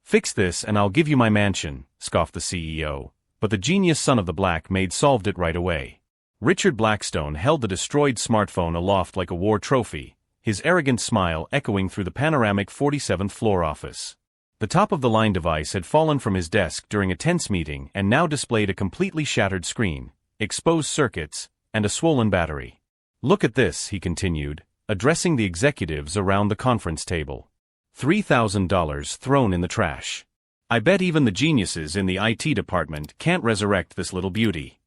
"Fix this and I'll give you my mansion," scoffed the CEO, but the genius son of the Black Maid solved it right away. Richard Blackstone held the destroyed smartphone aloft like a war trophy, his arrogant smile echoing through the panoramic 47th floor office. The top-of-the-line device had fallen from his desk during a tense meeting and now displayed a completely shattered screen, exposed circuits, and a swollen battery. "Look at this," he continued, addressing the executives around the conference table. $3,000 thrown in the trash. I bet even the geniuses in the IT department can't resurrect this little beauty.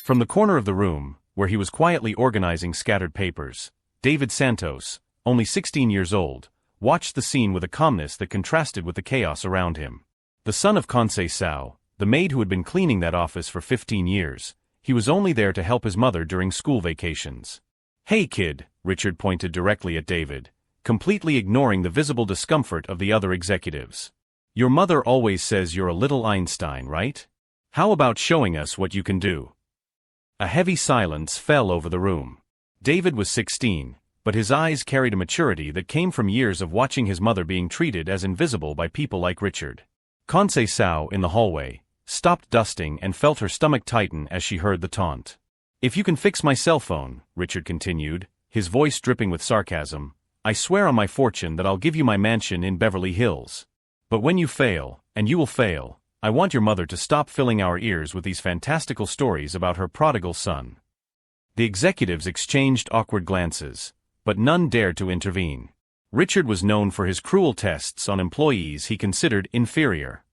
From the corner of the room, where he was quietly organizing scattered papers, David Santos, only 16 years old, watched the scene with a calmness that contrasted with the chaos around him. The son of Sao, the maid who had been cleaning that office for 15 years, he was only there to help his mother during school vacations. "Hey kid," Richard pointed directly at David, completely ignoring the visible discomfort of the other executives. "Your mother always says you're a little Einstein, right? How about showing us what you can do?" A heavy silence fell over the room. David was 16, but his eyes carried a maturity that came from years of watching his mother being treated as invisible by people like Richard. Sao, in the hallway, stopped dusting and felt her stomach tighten as she heard the taunt. "If you can fix my cell phone," Richard continued, his voice dripping with sarcasm, "I swear on my fortune that I'll give you my mansion in Beverly Hills. But when you fail, and you will fail, I want your mother to stop filling our ears with these fantastical stories about her prodigal son." The executives exchanged awkward glances, but none dared to intervene. Richard was known for his cruel tests on employees he considered inferior.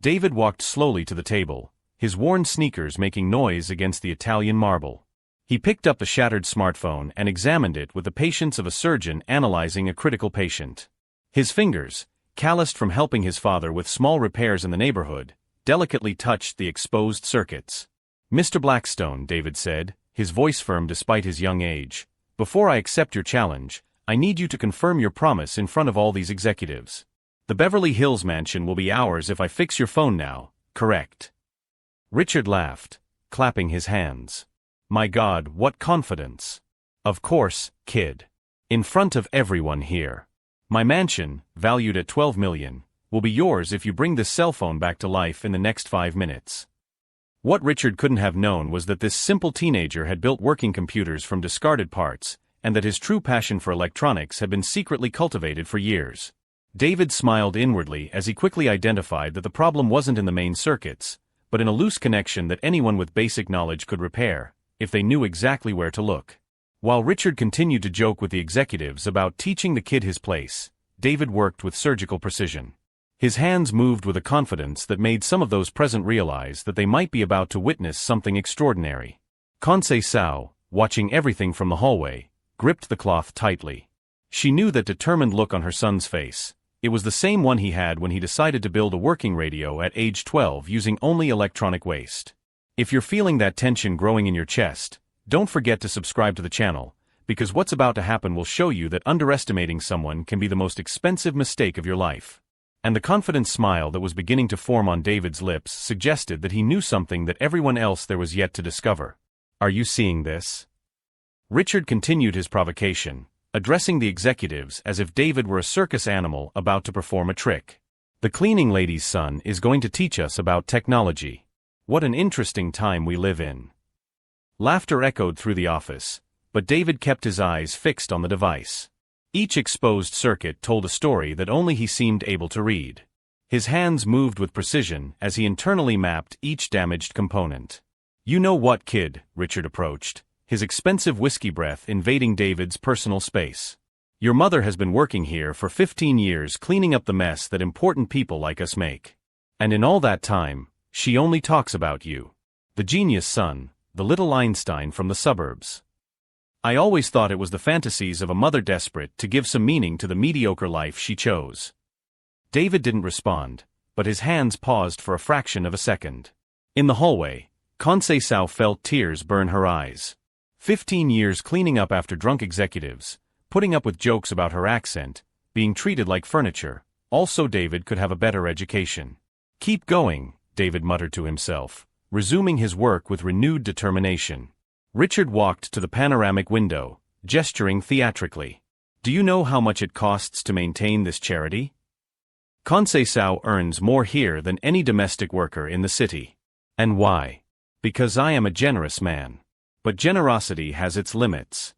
David walked slowly to the table, his worn sneakers making noise against the Italian marble. He picked up the shattered smartphone and examined it with the patience of a surgeon analyzing a critical patient. His fingers, calloused from helping his father with small repairs in the neighborhood, delicately touched the exposed circuits. "Mr. Blackstone," David said, his voice firm despite his young age, "before I accept your challenge, I need you to confirm your promise in front of all these executives. The Beverly Hills mansion will be ours if I fix your phone now, correct?" Richard laughed, clapping his hands. "My God, what confidence. Of course, kid. In front of everyone here. My mansion, valued at $12 million, will be yours if you bring this cell phone back to life in the next 5 minutes. What Richard couldn't have known was that this simple teenager had built working computers from discarded parts, and that his true passion for electronics had been secretly cultivated for years. David smiled inwardly as he quickly identified that the problem wasn't in the main circuits, but in a loose connection that anyone with basic knowledge could repair, if they knew exactly where to look. While Richard continued to joke with the executives about teaching the kid his place, David worked with surgical precision. His hands moved with a confidence that made some of those present realize that they might be about to witness something extraordinary. Sao, watching everything from the hallway, gripped the cloth tightly. She knew that determined look on her son's face. It was the same one he had when he decided to build a working radio at age 12 using only electronic waste. If you're feeling that tension growing in your chest, don't forget to subscribe to the channel, because what's about to happen will show you that underestimating someone can be the most expensive mistake of your life. And the confident smile that was beginning to form on David's lips suggested that he knew something that everyone else there was yet to discover. "Are you seeing this?" Richard continued his provocation, addressing the executives as if David were a circus animal about to perform a trick. "The cleaning lady's son is going to teach us about technology. What an interesting time we live in." Laughter echoed through the office, but David kept his eyes fixed on the device. Each exposed circuit told a story that only he seemed able to read. His hands moved with precision as he internally mapped each damaged component. "You know what, kid?" Richard approached, his expensive whiskey breath invading David's personal space. "Your mother has been working here for 15 years cleaning up the mess that important people like us make. And in all that time, she only talks about you. The genius son, the little Einstein from the suburbs. I always thought it was the fantasies of a mother desperate to give some meaning to the mediocre life she chose." David didn't respond, but his hands paused for a fraction of a second. In the hallway, Sao felt tears burn her eyes. 15 years cleaning up after drunk executives, putting up with jokes about her accent, being treated like furniture, also David could have a better education. "Keep going," David muttered to himself, resuming his work with renewed determination. Richard walked to the panoramic window, gesturing theatrically. "Do you know how much it costs to maintain this charity?" Conceição earns more here than any domestic worker in the city. And why? Because I am a generous man. But generosity has its limits.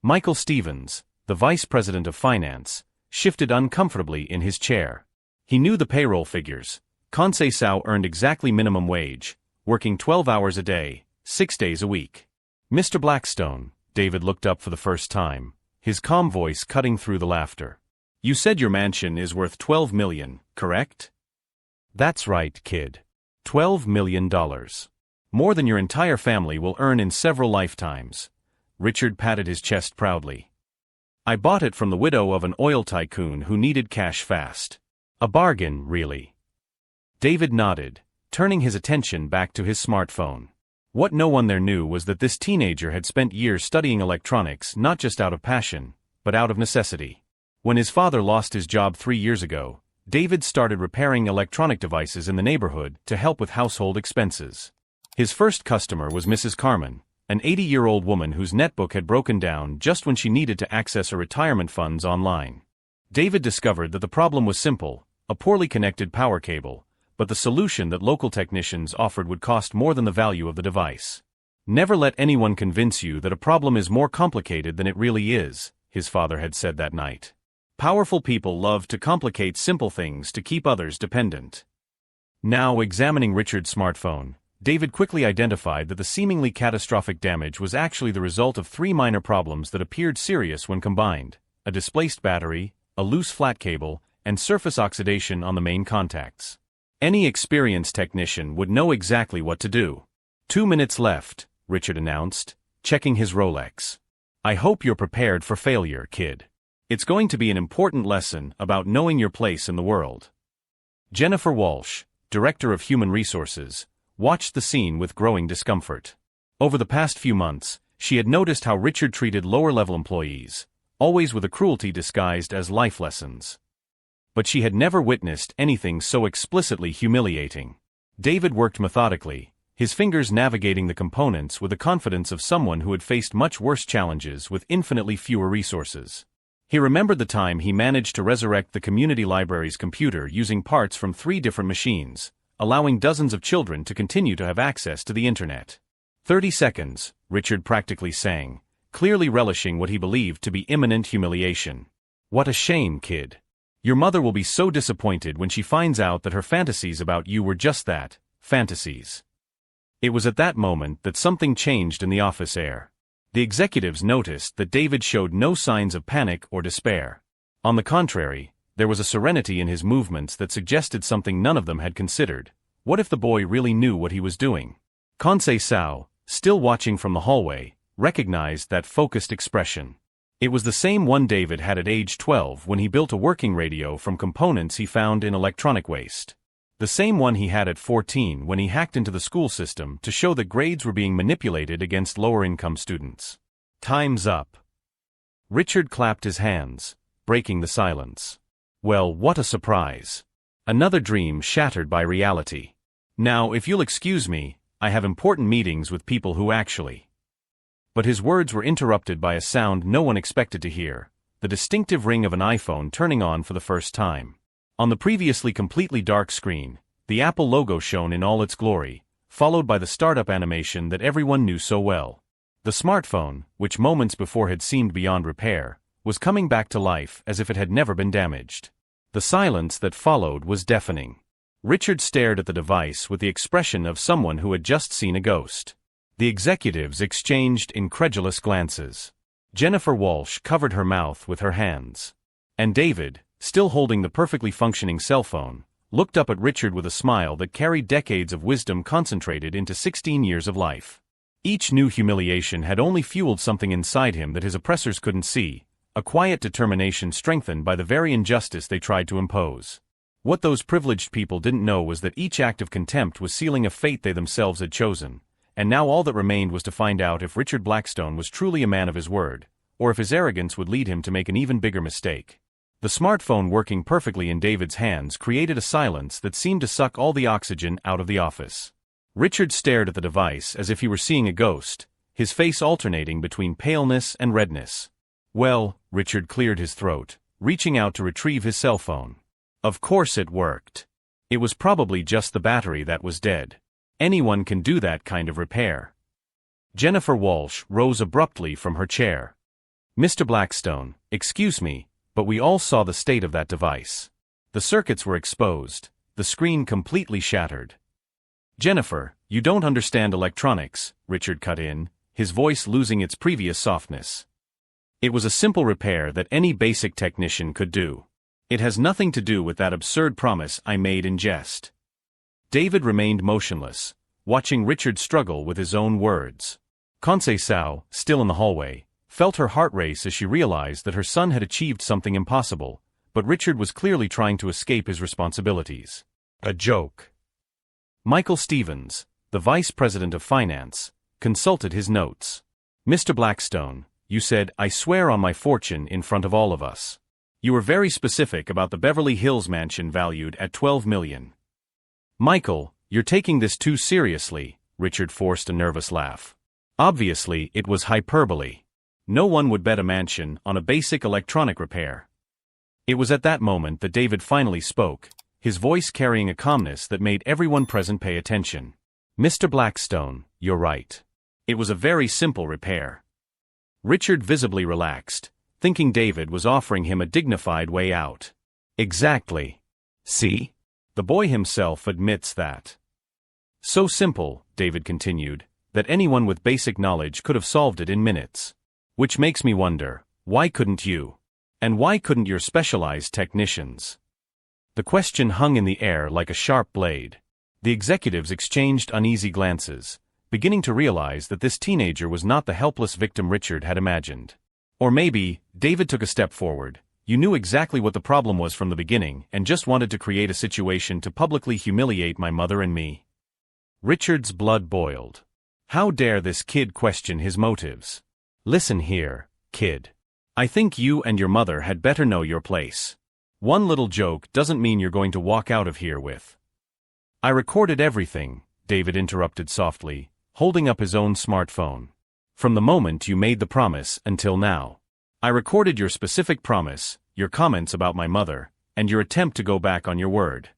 Michael Stevens, the vice president of finance, shifted uncomfortably in his chair. He knew the payroll figures. Conceição earned exactly minimum wage, working 12 hours a day, 6 days a week. Mr. Blackstone, David looked up for the first time, his calm voice cutting through the laughter. You said your mansion is worth $12 million, correct? That's right, kid. $12 million. More than your entire family will earn in several lifetimes. Richard patted his chest proudly. I bought it from the widow of an oil tycoon who needed cash fast. A bargain, really. David nodded, turning his attention back to his smartphone. What no one there knew was that this teenager had spent years studying electronics not just out of passion, but out of necessity. When his father lost his job 3 years ago, David started repairing electronic devices in the neighborhood to help with household expenses. His first customer was Mrs. Carmen, an 80-year-old woman whose netbook had broken down just when she needed to access her retirement funds online. David discovered that the problem was simple, a poorly connected power cable, but the solution that local technicians offered would cost more than the value of the device. Never let anyone convince you that a problem is more complicated than it really is, his father had said that night. Powerful people love to complicate simple things to keep others dependent. Now examining Richard's smartphone, David quickly identified that the seemingly catastrophic damage was actually the result of 3 minor problems that appeared serious when combined: a displaced battery, a loose flat cable, and surface oxidation on the main contacts. Any experienced technician would know exactly what to do. 2 minutes left, Richard announced, checking his Rolex. I hope you're prepared for failure, kid. It's going to be an important lesson about knowing your place in the world. Jennifer Walsh, Director of Human Resources, watched the scene with growing discomfort. Over the past few months, she had noticed how Richard treated lower-level employees, always with a cruelty disguised as life lessons. But she had never witnessed anything so explicitly humiliating. David worked methodically, his fingers navigating the components with the confidence of someone who had faced much worse challenges with infinitely fewer resources. He remembered the time he managed to resurrect the community library's computer using parts from 3 different machines, allowing dozens of children to continue to have access to the internet. 30 seconds, Richard practically sang, clearly relishing what he believed to be imminent humiliation. What a shame, kid. Your mother will be so disappointed when she finds out that her fantasies about you were just that, fantasies. It was at that moment that something changed in the office air. The executives noticed that David showed no signs of panic or despair. On the contrary, there was a serenity in his movements that suggested something none of them had considered. What if the boy really knew what he was doing? Conceição, still watching from the hallway, recognized that focused expression. It was the same one David had at age 12 when he built a working radio from components he found in electronic waste. The same one he had at 14 when he hacked into the school system to show that grades were being manipulated against lower-income students. Time's up. Richard clapped his hands, breaking the silence. Well, what a surprise. Another dream shattered by reality. Now, if you'll excuse me, I have important meetings with people who actually... But his words were interrupted by a sound no one expected to hear, the distinctive ring of an iPhone turning on for the first time. On the previously completely dark screen, the Apple logo shone in all its glory, followed by the startup animation that everyone knew so well. The smartphone, which moments before had seemed beyond repair, was coming back to life as if it had never been damaged. The silence that followed was deafening. Richard stared at the device with the expression of someone who had just seen a ghost. The executives exchanged incredulous glances. Jennifer Walsh covered her mouth with her hands. And David, still holding the perfectly functioning cell phone, looked up at Richard with a smile that carried decades of wisdom concentrated into 16 years of life. Each new humiliation had only fueled something inside him that his oppressors couldn't see, a quiet determination strengthened by the very injustice they tried to impose. What those privileged people didn't know was that each act of contempt was sealing a fate they themselves had chosen, and now all that remained was to find out if Richard Blackstone was truly a man of his word, or if his arrogance would lead him to make an even bigger mistake. The smartphone working perfectly in David's hands created a silence that seemed to suck all the oxygen out of the office. Richard stared at the device as if he were seeing a ghost, his face alternating between paleness and redness. Well, Richard cleared his throat, reaching out to retrieve his cell phone. Of course it worked. It was probably just the battery that was dead. Anyone can do that kind of repair. Jennifer Walsh rose abruptly from her chair. Mr. Blackstone, excuse me, but we all saw the state of that device. The circuits were exposed, the screen completely shattered. Jennifer, you don't understand electronics, Richard cut in, his voice losing its previous softness. It was a simple repair that any basic technician could do. It has nothing to do with that absurd promise I made in jest. David remained motionless, watching Richard struggle with his own words. Conceição, still in the hallway, felt her heart race as she realized that her son had achieved something impossible, but Richard was clearly trying to escape his responsibilities. A joke. Michael Stevens, the vice president of finance, consulted his notes. Mr. Blackstone, you said, I swear on my fortune in front of all of us. You were very specific about the Beverly Hills mansion valued at $12 million. Michael, you're taking this too seriously, Richard forced a nervous laugh. Obviously, it was hyperbole. No one would bet a mansion on a basic electronic repair. It was at that moment that David finally spoke, his voice carrying a calmness that made everyone present pay attention. Mr. Blackstone, you're right. It was a very simple repair. Richard visibly relaxed, thinking David was offering him a dignified way out. Exactly. See? The boy himself admits that. So simple, David continued, that anyone with basic knowledge could have solved it in minutes. Which makes me wonder, why couldn't you? And why couldn't your specialized technicians? The question hung in the air like a sharp blade. The executives exchanged uneasy glances, beginning to realize that this teenager was not the helpless victim Richard had imagined. Or maybe, David took a step forward. You knew exactly what the problem was from the beginning and just wanted to create a situation to publicly humiliate my mother and me. Richard's blood boiled. How dare this kid question his motives? Listen here, kid. I think you and your mother had better know your place. One little joke doesn't mean you're going to walk out of here with. I recorded everything, David interrupted softly, holding up his own smartphone. From the moment you made the promise until now. I recorded your specific promise, your comments about my mother, and your attempt to go back on your word.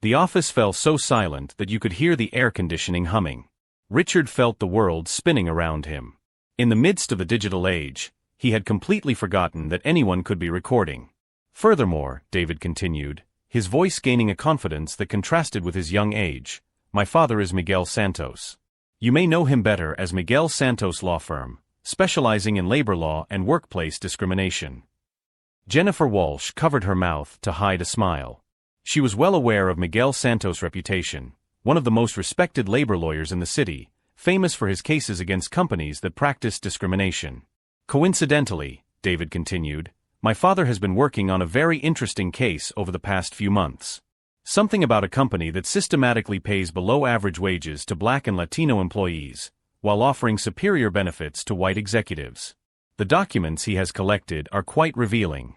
The office fell so silent that you could hear the air conditioning humming. Richard felt the world spinning around him. In the midst of the digital age, he had completely forgotten that anyone could be recording. Furthermore, David continued, his voice gaining a confidence that contrasted with his young age, my father is Miguel Santos. You may know him better as Miguel Santos Law Firm, specializing in labor law and workplace discrimination. Jennifer Walsh covered her mouth to hide a smile. She was well aware of Miguel Santos' reputation, one of the most respected labor lawyers in the city, famous for his cases against companies that practice discrimination. Coincidentally, David continued, my father has been working on a very interesting case over the past few months. Something about a company that systematically pays below-average wages to Black and Latino employees, while offering superior benefits to white executives. The documents he has collected are quite revealing.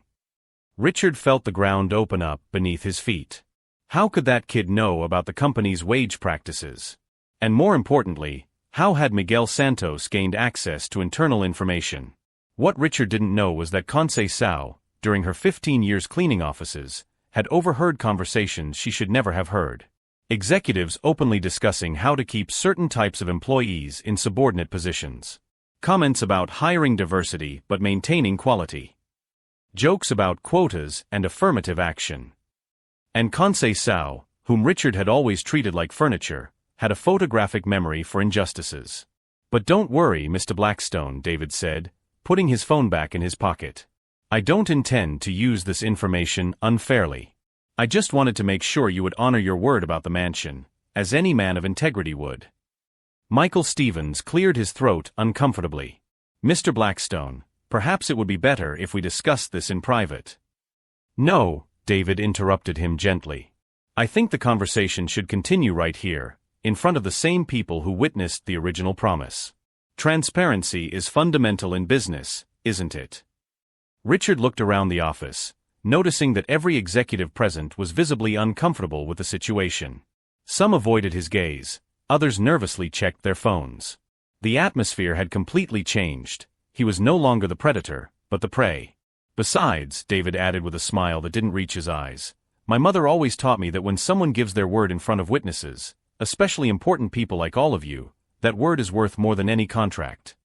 Richard felt the ground open up beneath his feet. How could that kid know about the company's wage practices? And more importantly, how had Miguel Santos gained access to internal information? What Richard didn't know was that Conceição, during her 15 years cleaning offices, had overheard conversations she should never have heard. Executives openly discussing how to keep certain types of employees in subordinate positions. Comments about hiring diversity but maintaining quality. Jokes about quotas and affirmative action. And Conceição, whom Richard had always treated like furniture, had a photographic memory for injustices. But don't worry, Mr. Blackstone, David said, putting his phone back in his pocket. I don't intend to use this information unfairly. I just wanted to make sure you would honor your word about the mansion, as any man of integrity would. Michael Stevens cleared his throat uncomfortably. Mr. Blackstone, perhaps it would be better if we discussed this in private. No, David interrupted him gently. I think the conversation should continue right here, in front of the same people who witnessed the original promise. Transparency is fundamental in business, isn't it? Richard looked around the office, noticing that every executive present was visibly uncomfortable with the situation. Some avoided his gaze, others nervously checked their phones. The atmosphere had completely changed. He was no longer the predator, but the prey. Besides, David added with a smile that didn't reach his eyes, My mother always taught me that when someone gives their word in front of witnesses, especially important people like all of you, that word is worth more than any contract.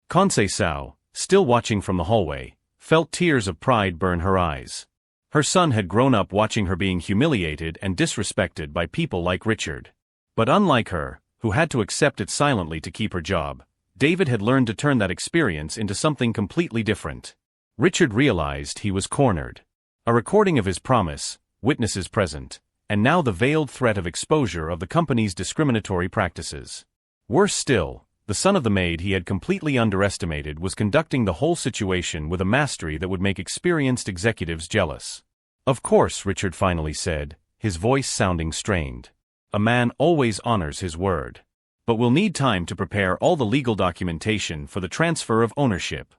Conceição, still watching from the hallway, felt tears of pride burn her eyes. Her son had grown up watching her being humiliated and disrespected by people like Richard. But unlike her, who had to accept it silently to keep her job, David had learned to turn that experience into something completely different. Richard realized he was cornered. A recording of his promise, witnesses present, and now the veiled threat of exposure of the company's discriminatory practices. Worse still, the son of the maid he had completely underestimated was conducting the whole situation with a mastery that would make experienced executives jealous. "Of course," Richard finally said, his voice sounding strained. "A man always honors his word. But we'll need time to prepare all the legal documentation for the transfer of ownership."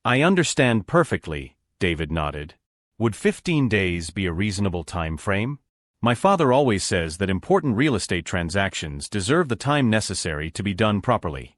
"I understand perfectly," David nodded. "Would 15 days be a reasonable time frame? My father always says that important real estate transactions deserve the time necessary to be done properly."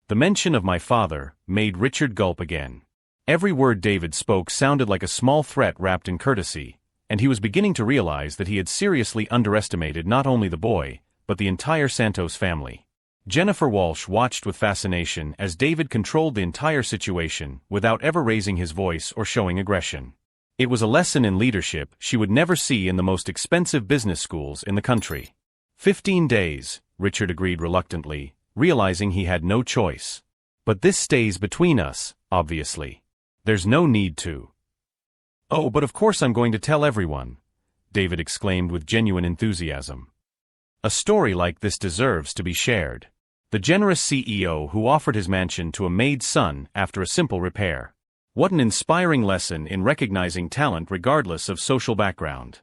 The mention of my father made Richard gulp again. Every word David spoke sounded like a small threat wrapped in courtesy, and he was beginning to realize that he had seriously underestimated not only the boy, but the entire Santos family. Jennifer Walsh watched with fascination as David controlled the entire situation without ever raising his voice or showing aggression. It was a lesson in leadership she would never see in the most expensive business schools in the country. 15 days, Richard agreed reluctantly, realizing he had no choice. "But this stays between us, obviously. There's no need to." "Oh, but of course I'm going to tell everyone," David exclaimed with genuine enthusiasm. "A story like this deserves to be shared." The generous CEO who offered his mansion to a maid's son after a simple repair. What an inspiring lesson in recognizing talent regardless of social background.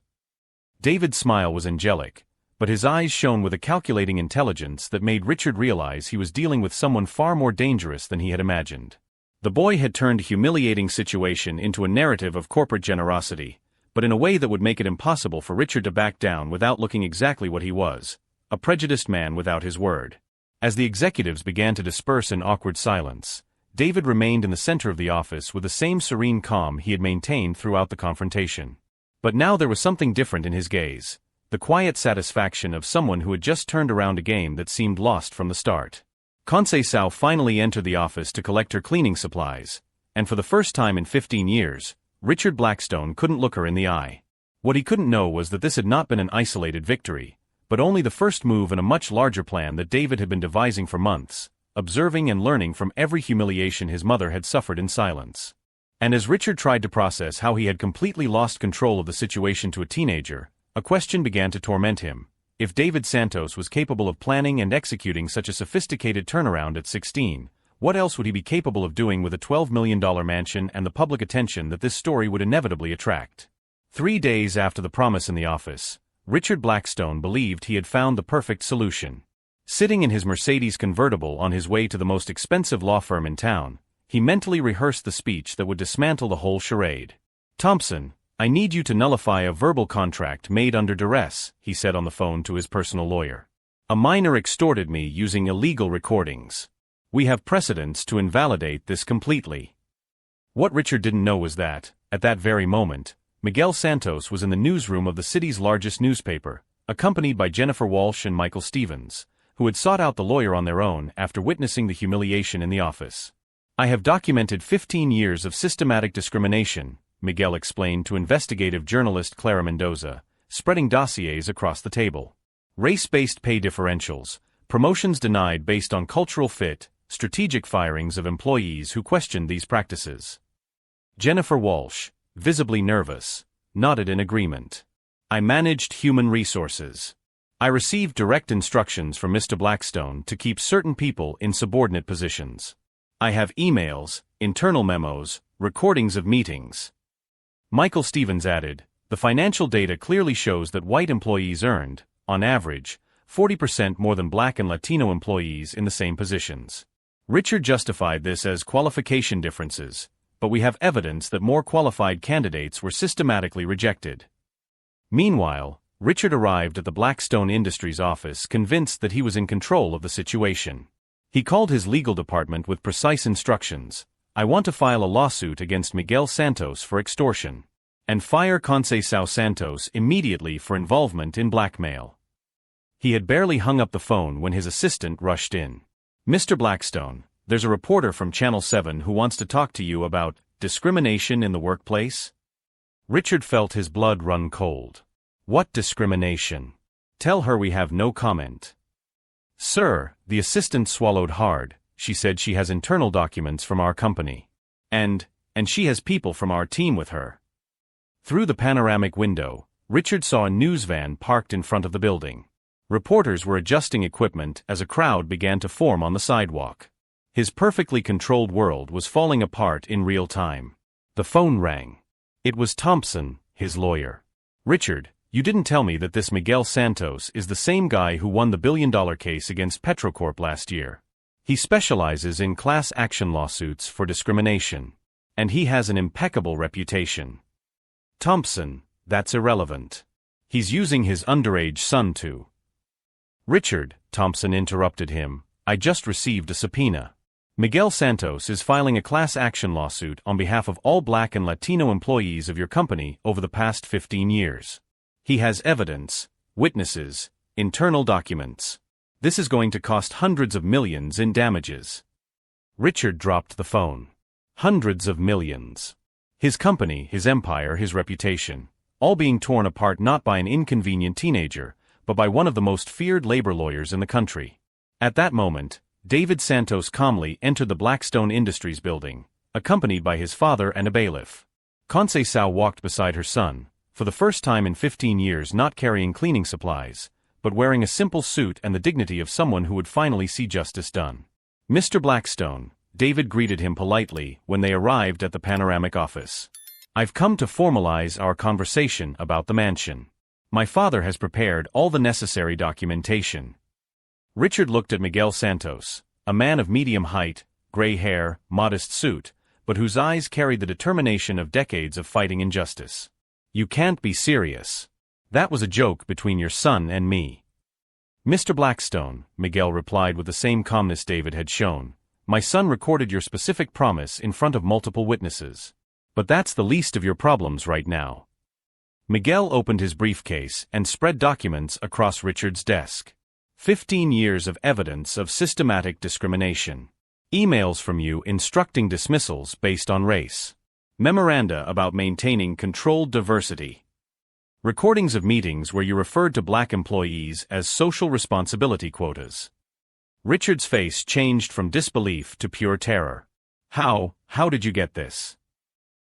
David's smile was angelic, but his eyes shone with a calculating intelligence that made Richard realize he was dealing with someone far more dangerous than he had imagined. The boy had turned a humiliating situation into a narrative of corporate generosity, but in a way that would make it impossible for Richard to back down without looking exactly what he was, a prejudiced man without his word. As the executives began to disperse in awkward silence, David remained in the center of the office with the same serene calm he had maintained throughout the confrontation. But now there was something different in his gaze, the quiet satisfaction of someone who had just turned around a game that seemed lost from the start. Conceição finally entered the office to collect her cleaning supplies, and for the first time in 15 years, Richard Blackstone couldn't look her in the eye. What he couldn't know was that this had not been an isolated victory, but only the first move in a much larger plan that David had been devising for months, observing and learning from every humiliation his mother had suffered in silence. And as Richard tried to process how he had completely lost control of the situation to a teenager, a question began to torment him. If David Santos was capable of planning and executing such a sophisticated turnaround at 16, what else would he be capable of doing with a $12 million mansion and the public attention that this story would inevitably attract? 3 days after the promise in the office, Richard Blackstone believed he had found the perfect solution. Sitting in his Mercedes convertible on his way to the most expensive law firm in town, he mentally rehearsed the speech that would dismantle the whole charade. "Thompson, I need you to nullify a verbal contract made under duress," he said on the phone to his personal lawyer. "A minor extorted me using illegal recordings. We have precedents to invalidate this completely." What Richard didn't know was that, at that very moment, Miguel Santos was in the newsroom of the city's largest newspaper, accompanied by Jennifer Walsh and Michael Stevens, who had sought out the lawyer on their own after witnessing the humiliation in the office. "I have documented 15 years of systematic discrimination," Miguel explained to investigative journalist Clara Mendoza, spreading dossiers across the table. "Race-based pay differentials, promotions denied based on cultural fit, strategic firings of employees who questioned these practices." Jennifer Walsh, visibly nervous, nodded in agreement. "I managed human resources. I received direct instructions from Mr. Blackstone to keep certain people in subordinate positions. I have emails, internal memos, recordings of meetings." Michael Stevens added, "The financial data clearly shows that white employees earned, on average, 40% more than black and Latino employees in the same positions." Richard justified this as qualification differences, but we have evidence that more qualified candidates were systematically rejected. Meanwhile, Richard arrived at the Blackstone Industries office convinced that he was in control of the situation. He called his legal department with precise instructions. "I want to file a lawsuit against Miguel Santos for extortion." and fire Conceição Santos immediately for involvement in blackmail. He had barely hung up the phone when his assistant rushed in. "Mr. Blackstone, there's a reporter from Channel 7 who wants to talk to you about discrimination in the workplace." Richard felt his blood run cold. What discrimination? Tell her we have no comment. "Sir," the assistant swallowed hard. "She said she has internal documents from our company. And she has people from our team with her." Through the panoramic window, Richard saw a news van parked in front of the building. Reporters were adjusting equipment as a crowd began to form on the sidewalk. His perfectly controlled world was falling apart in real time. The phone rang. It was Thompson, his lawyer. "Richard, you didn't tell me that this Miguel Santos is the same guy who won the billion-dollar case against Petrocorp last year. He specializes in class action lawsuits for discrimination. And he has an impeccable reputation." "Thompson, that's irrelevant. He's using his underage son to—" "Richard," Thompson interrupted him, "I just received a subpoena. Miguel Santos is filing a class action lawsuit on behalf of all Black and Latino employees of your company over the past 15 years. He has evidence, witnesses, internal documents. This is going to cost hundreds of millions in damages." Richard dropped the phone. Hundreds of millions. His company, his empire, his reputation, all being torn apart not by an inconvenient teenager, but by one of the most feared labor lawyers in the country. At that moment, David Santos calmly entered the Blackstone Industries building, accompanied by his father and a bailiff. Conceição walked beside her son, for the first time in 15 years not carrying cleaning supplies, but wearing a simple suit and the dignity of someone who would finally see justice done. "Mr. Blackstone," David greeted him politely when they arrived at the panoramic office. "I've come to formalize our conversation about the mansion. My father has prepared all the necessary documentation." Richard looked at Miguel Santos, a man of medium height, gray hair, modest suit, but whose eyes carried the determination of decades of fighting injustice. "You can't be serious. That was a joke between your son and me." "Mr. Blackstone," Miguel replied with the same calmness David had shown, "my son recorded your specific promise in front of multiple witnesses. But that's the least of your problems right now." Miguel opened his briefcase and spread documents across Richard's desk. 15 years of evidence of systematic discrimination. Emails from you instructing dismissals based on race. Memoranda about maintaining controlled diversity. Recordings of meetings where you referred to Black employees as social responsibility quotas. Richard's face changed from disbelief to pure terror. How did you get this?"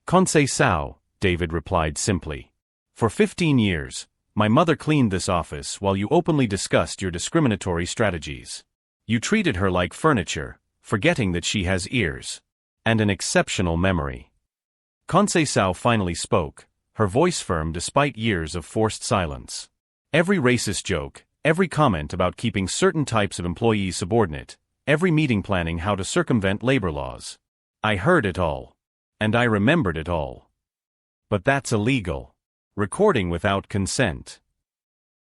"Conceição," David replied simply. "For 15 years, my mother cleaned this office while you openly discussed your discriminatory strategies. You treated her like furniture, forgetting that she has ears. And an exceptional memory." Conceição finally spoke, her voice firm despite years of forced silence. "Every racist joke, every comment about keeping certain types of employees subordinate, every meeting planning how to circumvent labor laws. I heard it all. And I remembered it all. But that's illegal. Recording without consent."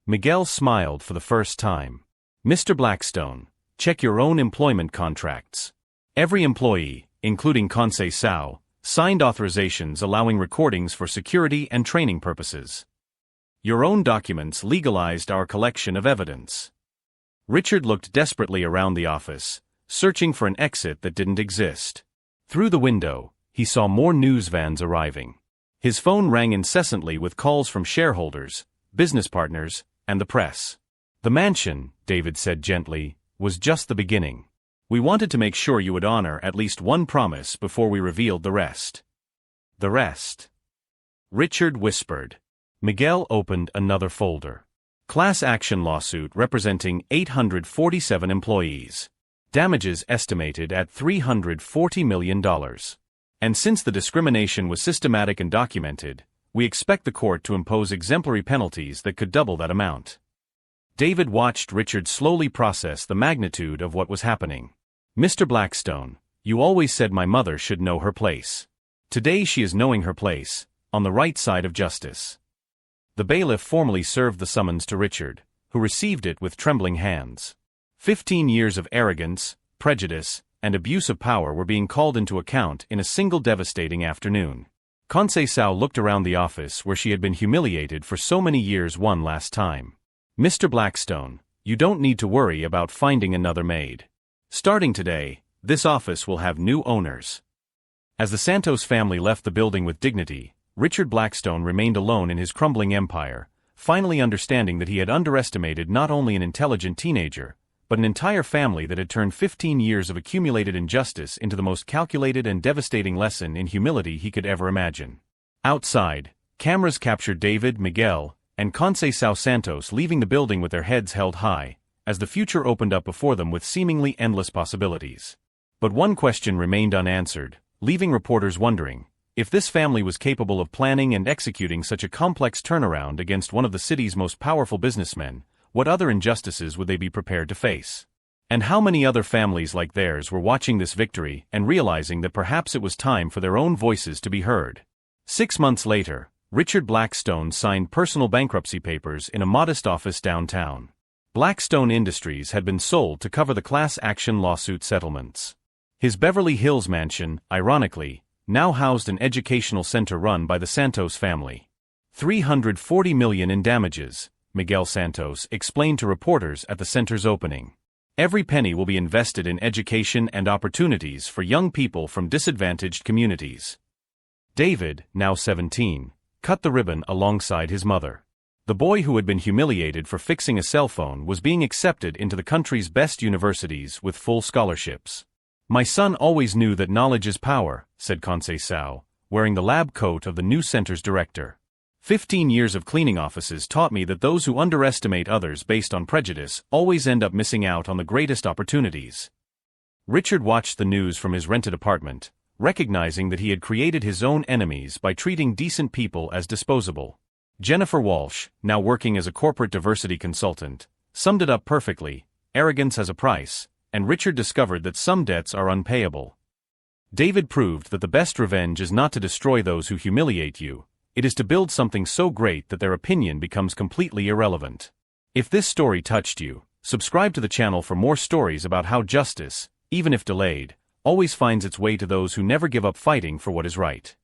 Miguel smiled for the first time. "Mr. Blackstone, check your own employment contracts. Every employee, including Conceição, signed authorizations allowing recordings for security and training purposes. Your own documents legalized our collection of evidence." Richard looked desperately around the office, searching for an exit that didn't exist. Through the window, he saw more news vans arriving. His phone rang incessantly with calls from shareholders, business partners, and the press. "The mansion," David said gently, "was just the beginning. We wanted to make sure you would honor at least one promise before we revealed the rest." "The rest?" Richard whispered. Miguel opened another folder. Class action lawsuit representing 847 employees. Damages estimated at $340 million. And since the discrimination was systematic and documented, we expect the court to impose exemplary penalties that could double that amount. David watched Richard slowly process the magnitude of what was happening. "Mr. Blackstone, you always said my mother should know her place. Today she is knowing her place, on the right side of justice." The bailiff formally served the summons to Richard, who received it with trembling hands. 15 years of arrogance, prejudice, and abuse of power were being called into account in a single devastating afternoon. Sao looked around the office where she had been humiliated for so many years one last time. Mr. Blackstone, you don't need to worry about finding another maid. Starting today, this office will have new owners. As the Santos family left the building with dignity, Richard Blackstone remained alone in his crumbling empire, finally understanding that he had underestimated not only an intelligent teenager, but an entire family that had turned 15 years of accumulated injustice into the most calculated and devastating lesson in humility he could ever imagine. Outside, cameras captured David, Miguel, and Sao Santos leaving the building with their heads held high, as the future opened up before them with seemingly endless possibilities. But one question remained unanswered, leaving reporters wondering, if this family was capable of planning and executing such a complex turnaround against one of the city's most powerful businessmen, what other injustices would they be prepared to face? And how many other families like theirs were watching this victory and realizing that perhaps it was time for their own voices to be heard? 6 months later, Richard Blackstone signed personal bankruptcy papers in a modest office downtown. Blackstone Industries had been sold to cover the class action lawsuit settlements. His Beverly Hills mansion, ironically, now housed an educational center run by the Santos family. $340 million in damages, Miguel Santos explained to reporters at the center's opening. Every penny will be invested in education and opportunities for young people from disadvantaged communities. David, now 17, cut the ribbon alongside his mother. The boy who had been humiliated for fixing a cell phone was being accepted into the country's best universities with full scholarships. "My son always knew that knowledge is power," said Sao, wearing the lab coat of the new center's director. 15 years of cleaning offices taught me that those who underestimate others based on prejudice always end up missing out on the greatest opportunities. Richard watched the news from his rented apartment, recognizing that he had created his own enemies by treating decent people as disposable. Jennifer Walsh, now working as a corporate diversity consultant, summed it up perfectly: arrogance has a price, and Richard discovered that some debts are unpayable. David proved that the best revenge is not to destroy those who humiliate you, it is to build something so great that their opinion becomes completely irrelevant. If this story touched you, subscribe to the channel for more stories about how justice, even if delayed, always finds its way to those who never give up fighting for what is right.